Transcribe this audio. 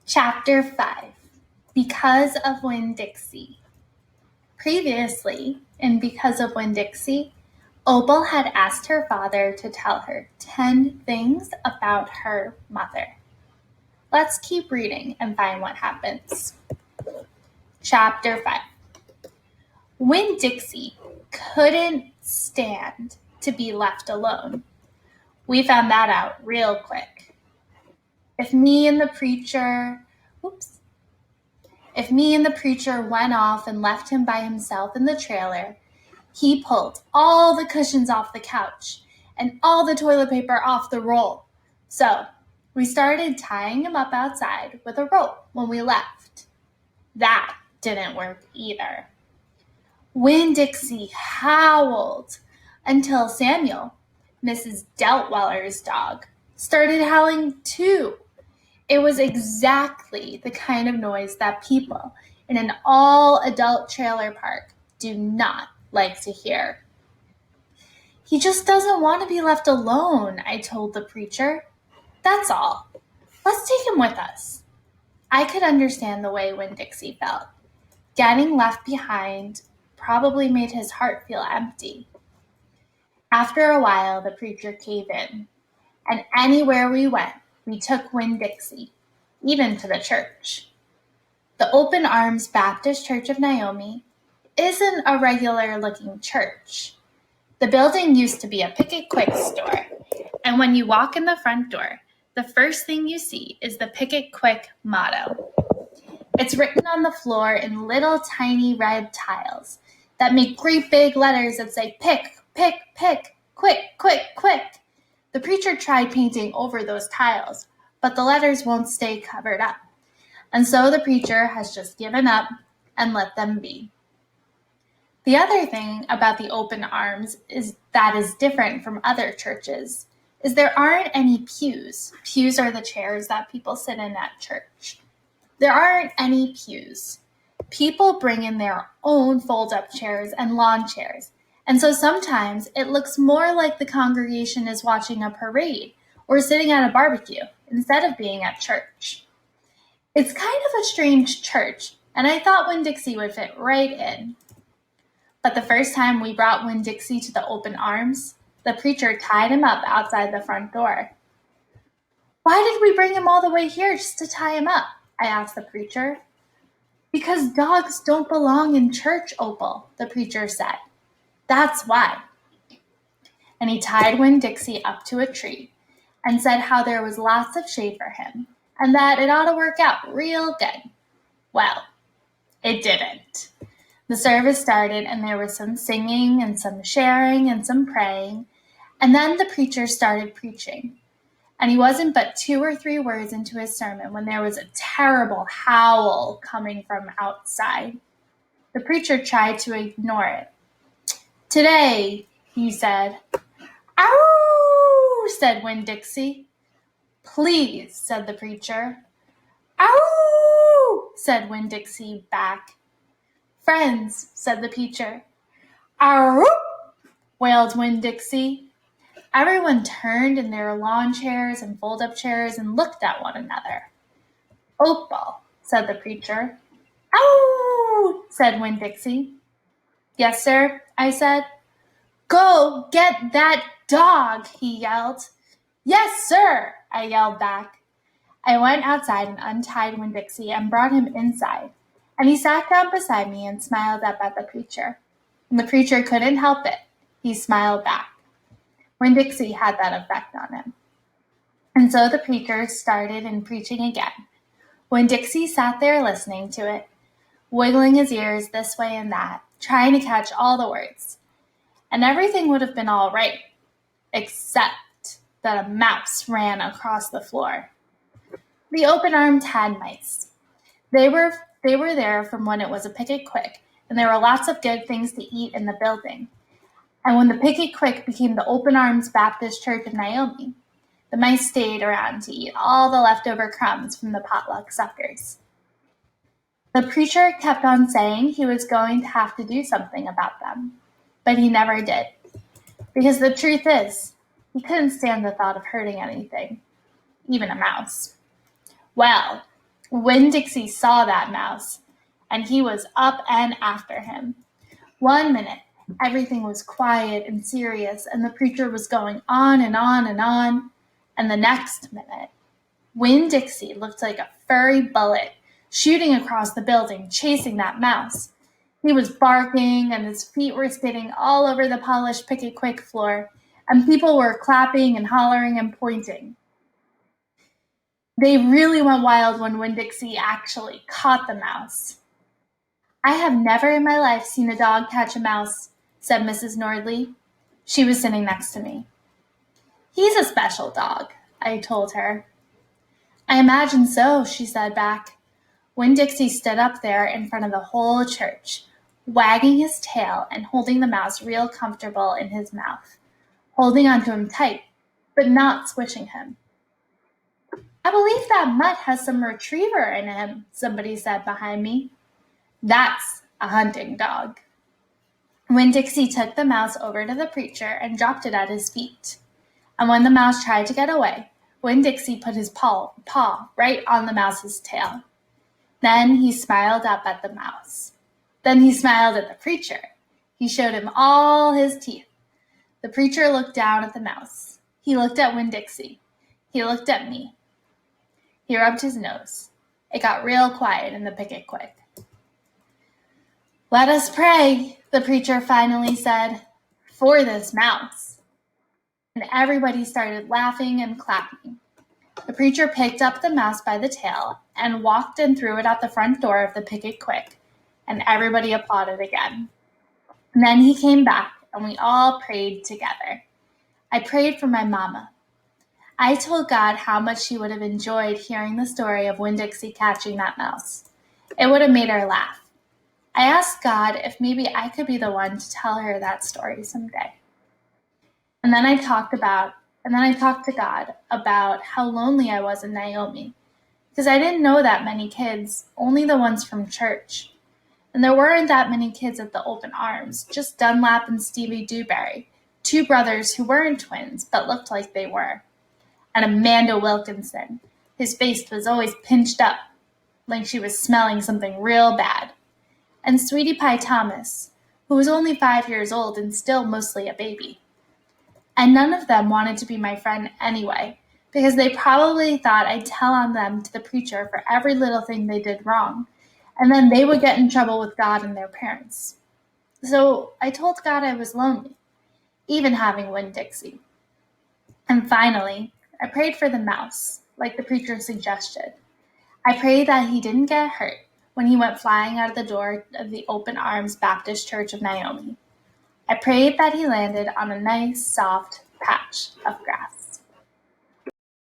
Chapter 5 Because of Winn Dixie. Previously, in Because of Winn Dixie, Opal had asked her father to tell her 10 things about her mother. Let's keep reading and find what happens. Chapter 5 Winn Dixie couldn't stand to be left alone. We found that out real quick. If me and the preacher went off and left him by himself in the trailer, he pulled all the cushions off the couch and all the toilet paper off the roll. So we started tying him up outside with a rope when we left. That didn't work either. Winn Dixie howled until Samuel, Mrs. Deltweller's dog, started howling too. It was exactly the kind of noise that people in an all-adult trailer park do not like to hear. He just doesn't want to be left alone, I told the preacher. That's all. Let's take him with us. I could understand the way Winn Dixie felt. Getting left behind probably made his heart feel empty. After a while, the preacher caved in, and anywhere we went, we took Winn Dixie, even to the church. The Open Arms Baptist Church of Naomi isn't a regular-looking church. The building used to be a Pick It Quick store, and when you walk in the front door, the first thing you see is the Pick It Quick motto. It's written on the floor in little tiny red tiles that make great big letters that say pick, pick, pick, quick, quick, quick. The preacher tried painting over those tiles, but the letters won't stay covered up. And so the preacher has just given up and let them be. The other thing about the Open Arms is different from other churches is there aren't any pews. Pews are the chairs that people sit in at church. There aren't any pews. People bring in their own fold-up chairs and lawn chairs, and so sometimes it looks more like the congregation is watching a parade or sitting at a barbecue instead of being at church. It's kind of a strange church, and I thought Winn Dixie would fit right in. But the first time we brought Winn Dixie to the Open Arms, the preacher tied him up outside the front door. Why did we bring him all the way here just to tie him up? I asked the preacher. Because dogs don't belong in church, Opal, the preacher said. That's why. And he tied Winn Dixie up to a tree and said how there was lots of shade for him and that it ought to work out real good. Well, it didn't. The service started and there was some singing and some sharing and some praying, and then the preacher started preaching. And he wasn't but 2 or 3 words into his sermon when there was a terrible howl coming from outside. The preacher tried to ignore it. Today, he said. Ow, said Winn Dixie. Please, said the preacher. Ow, said Winn Dixie back. Friends, said the preacher. Ow, wailed Winn Dixie. Everyone turned in their lawn chairs and fold-up chairs and looked at one another. Opal, said the preacher. Ow, said Winn Dixie. Yes, sir, I said. Go get that dog, he yelled. Yes, sir, I yelled back. I went outside and untied Winn Dixie and brought him inside, and he sat down beside me and smiled up at the preacher. And the preacher couldn't help it. He smiled back. Winn Dixie had that effect on him. And so the preacher started in preaching again. Winn Dixie sat there listening to it, wiggling his ears this way and that, trying to catch all the words. And everything would have been all right, except that a mouse ran across the floor. The Open Arms had mice. They were there from when it was a Pick It Quick, and there were lots of good things to eat in the building. And when the Pick It Quick became the Open Arms Baptist Church of Naomi, the mice stayed around to eat all the leftover crumbs from the potluck suppers. The preacher kept on saying he was going to have to do something about them, but he never did. Because the truth is, he couldn't stand the thought of hurting anything, even a mouse. Well, Winn-Dixie saw that mouse, and he was up and after him. 1 minute, everything was quiet and serious, and the preacher was going on and on and on. And the next minute, Winn-Dixie looked like a furry bullet shooting across the building, chasing that mouse. He was barking, and his feet were spitting all over the polished Pick It Quick floor, and people were clapping and hollering and pointing. They really went wild when Winn-Dixie actually caught the mouse. "I have never in my life seen a dog catch a mouse," said Mrs. Nordley. She was sitting next to me. "He's a special dog," I told her. "I imagine so," she said back. Winn-Dixie stood up there in front of the whole church, wagging his tail and holding the mouse real comfortable in his mouth, holding onto him tight, but not squishing him. "I believe that mutt has some retriever in him," somebody said behind me. "That's a hunting dog." Winn-Dixie took the mouse over to the preacher and dropped it at his feet. And when the mouse tried to get away, Winn-Dixie put his paw right on the mouse's tail. Then he smiled up at the mouse. Then he smiled at the preacher. He showed him all his teeth. The preacher looked down at the mouse. He looked at Winn-Dixie. He looked at me. He rubbed his nose. It got real quiet in the Pick It Quick. "Let us pray," the preacher finally said, "for this mouse." And everybody started laughing and clapping. The preacher picked up the mouse by the tail and walked and threw it out the front door of the Pick It Quick, and everybody applauded again. And then he came back, and we all prayed together. I prayed for my mama. I told God how much she would have enjoyed hearing the story of Winn-Dixie catching that mouse. It would have made her laugh. I asked God if maybe I could be the one to tell her that story someday. And then I talked to God about how lonely I was in Naomi, because I didn't know that many kids, only the ones from church. And there weren't that many kids at the open arms, just Dunlap and Stevie Dewberry, two brothers who weren't twins but looked like they were. And Amanda Wilkinson, whose face was always pinched up, like she was smelling something real bad. And Sweetie Pie Thomas, who was only 5 years old and still mostly a baby. And none of them wanted to be my friend anyway, because they probably thought I'd tell on them to the preacher for every little thing they did wrong, and then they would get in trouble with God and their parents. So I told God I was lonely, even having Winn-Dixie. And finally, I prayed for the mouse, like the preacher suggested. I prayed that he didn't get hurt when he went flying out of the door of the Open Arms Baptist Church of Naomi. I prayed that he landed on a nice, soft patch of grass.